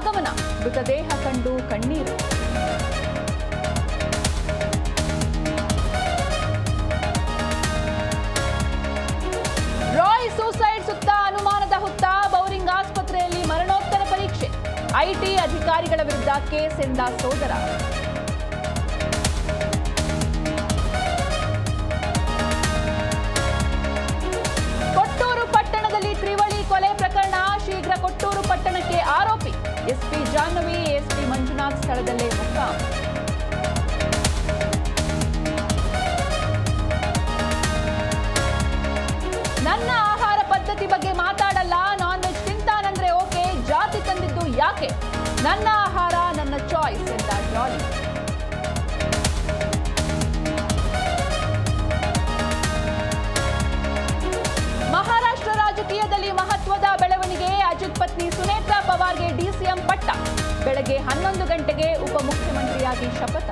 ಆಗಮನ, ಮೃತದೇಹ ಕಂಡು ಕಣ್ಣೀರು. ರಾಯ್ ಸೂಸೈಡ್ ಸುತ್ತ ಅನುಮಾನದ ಹುತ್ತ, ಬೌರಿಂಗ್ ಆಸ್ಪತ್ರೆಯಲ್ಲಿ ಮರಣೋತ್ತರ ಪರೀಕ್ಷೆ. ಐಟಿ ಅಧಿಕಾರಿಗಳ ವಿರುದ್ಧ ಕೇಸ್ ಎಂದ ಸೋದರ. ಕೊಟ್ಟೂರು ಪಟ್ಟಣದಲ್ಲಿ ತ್ರಿವಳಿ ಕೊಲೆ ಪ್ರಕರಣ, ಶೀಘ್ರ ಕೊಟ್ಟೂರು ಪಟ್ಟಣಕ್ಕೆ ಆರೋಪಿ. ಎಸ್ಪಿ ಜಾಹ್ನವಿ, ಎಸ್ಪಿ ಮಂಜುನಾಥ್ ಸ್ಥಳದಲ್ಲೇ ಮೊಕ್ಕಾಂ. ನನ್ನ ಆಹಾರ ಪದ್ಧತಿ ಬಗ್ಗೆ ಮಾತಾಡಲ್ಲ, ನಾನ್ ವೆಜ್ ತಿಂತಾನಂದ್ರೆ ಓಕೆ, ಜಾತಿ ತಂದಿದ್ದು ಯಾಕೆ? ನನ್ನ ಆಹಾರ ನನ್ನ ಚಾಯ್ಸ್ ಎಂದ ಜಾಲಿ. ಮಹಾರಾಷ್ಟ್ರ ರಾಜಕೀಯದಲ್ಲಿ ಮಹತ್ವದ ಬೆಳವಣಿಗೆ, ಅಜಿತ್ ಪತ್ನಿ ಸುನೇತ್ರಾ ಪವಾರ್ಗೆ ಡಿಸಿಎಂ ಪಟ್ಟ. ಬೆಳಗ್ಗೆ 11 ಗಂಟೆಗೆ ಉಪಮುಖ್ಯಮಂತ್ರಿಯಾಗಿ ಶಪಥ.